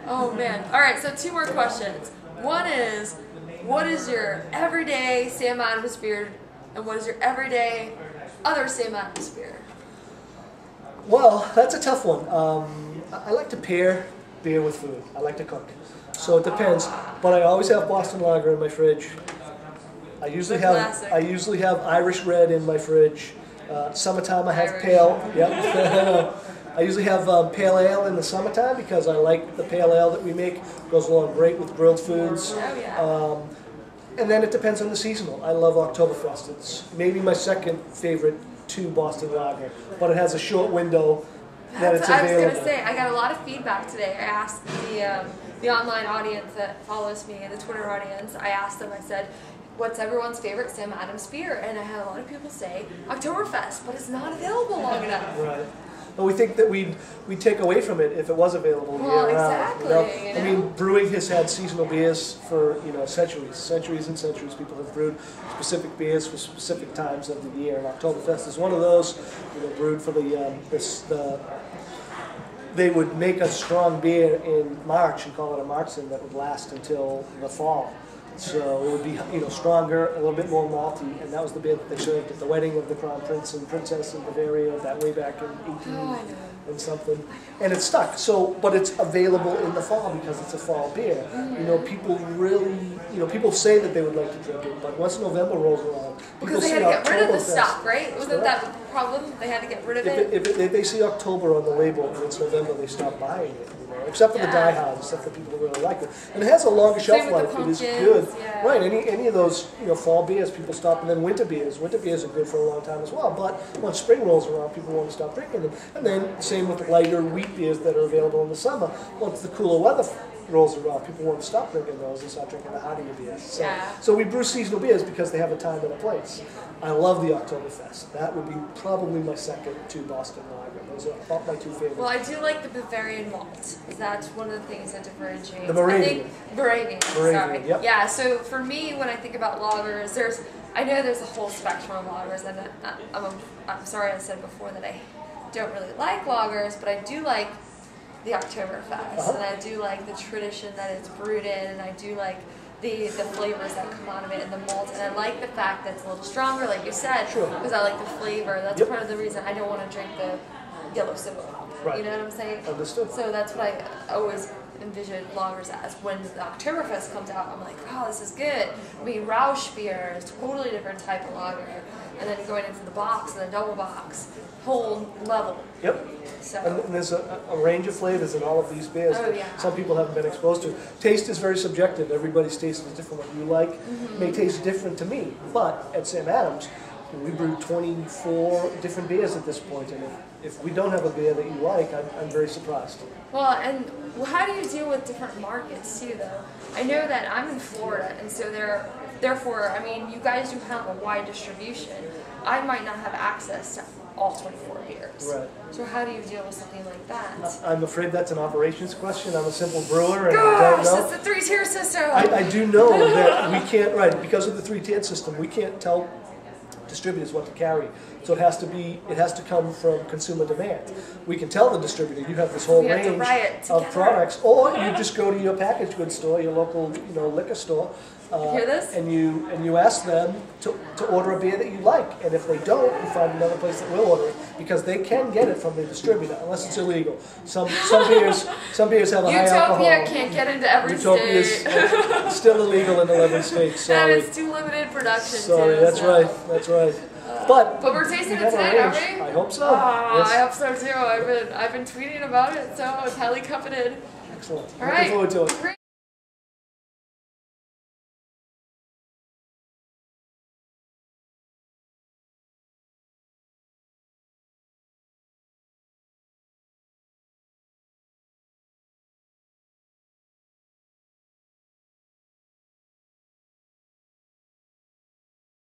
Oh man. Alright, so two more questions. One is, what is your everyday Sam Adams beer, and what is your everyday other Sam Adams beer? Well, that's a tough one. I like to pair beer with food. I like to cook. So it depends. But I always have Boston Lager in my fridge. I usually have Irish Red in my fridge. Summertime I have Irish. Pale. Yep. I usually have Pale Ale in the summertime because I like the Pale Ale that we make. It goes along great with grilled foods. Oh, yeah. And then it depends on the seasonal. I love Oktoberfest. It's maybe my second favorite to Boston Lager, but it has a short window that it's available. I was going to say, I got a lot of feedback today. I asked the online audience that follows me, the Twitter audience, I asked them, I said, what's everyone's favorite Sam Adams beer? And I had a lot of people say Oktoberfest, but it's not available long enough. Right. But we think that we'd take away from it if it was available Well, year-round. exactly. You know? I mean, brewing has had seasonal beers for centuries and centuries. People have brewed specific beers for specific times of the year, and Oktoberfest is one of those. Brewed for they would make a strong beer in March and call it a Marzen that would last until the fall. So it would be stronger, a little bit more malty, and that was the beer that they served at the wedding of the Crown Prince and Princess in Bavaria that way back in 18 and something. And it's stuck. So, but it's available in the fall because it's a fall beer. People really, people say that they would like to drink it, but once November rolls around, because they had to get rid of the stock, right? Wasn't that the problem? They had to get rid of it. If they see October on the label and it's November, they stop buying it. Except for the diehards, except for people who really like it. And it has a longer shelf life. It is good. Yeah. Right, any of those fall beers, people stop, and then winter beers. Winter beers are good for a long time as well, but once spring rolls around, people want to stop drinking them. And then same with lighter wheat beers that are available in the summer. Once the cooler weather rolls around, people want to stop drinking those and start drinking the heartier beers. So we brew seasonal beers because they have a time and a place. I love the Oktoberfest. That would be probably my second to Boston Lager. Those are about my two favorites. Well, I do like the Bavarian malt. That's one of the things that differentiates. The Moravian. Moravian, sorry. Yep. Yeah, so for me, when I think about lagers, I know there's a whole spectrum of lagers, and I'm sorry I said before that I don't really like lagers, but I do like the Oktoberfest, and I do like the tradition that it's brewed in, and I do like the flavors that come out of it and the malt, and I like the fact that it's a little stronger, like you said, because I like the flavor. That's part of the reason I don't want to drink the yellow soda. Right. You know what I'm saying? Understood. So that's what I always envision lagers as. When the Oktoberfest comes out, I'm like, oh, this is good. I mean, Rausch beer is a totally different type of lager, and then going into the box and the double box, whole level. Yep. So. And there's a range of flavors in all of these beers that some people haven't been exposed to. Taste is very subjective. Everybody's taste is different. What you like may taste different to me. But at Sam Adams, we brew 24 different beers at this point, and if we don't have a beer that you like, I'm very surprised. Well, and how do you deal with different markets too, though? I know that I'm in Florida, and so therefore, I mean, you guys do have a wide distribution. I might not have access to all 24 beers. Right. So how do you deal with something like that? I'm afraid that's an operations question. I'm a simple brewer, and Gosh, I don't know. that's the three-tier system. I do know that we can't, because of the three-tiered system, we can't tell distributors what to carry. So it has to come from consumer demand. We can tell the distributor, you have this whole range of products, or you just go to your packaged goods store, your local liquor store, hear this? and you ask them to order a beer that you like. And if they don't, you find another place that will order it, because they can get it from the distributor unless it's illegal. Some beers have a high alcohol. Utopia can't get into every Utopia state. is still illegal in 11 states. Sorry. And it's too limited production. Sorry, that's right. That's right. But we're tasting it today, aren't we? I hope so. Yes. I hope so too. I've been tweeting about it, so it's highly coveted. Excellent. All right. Looking forward to it.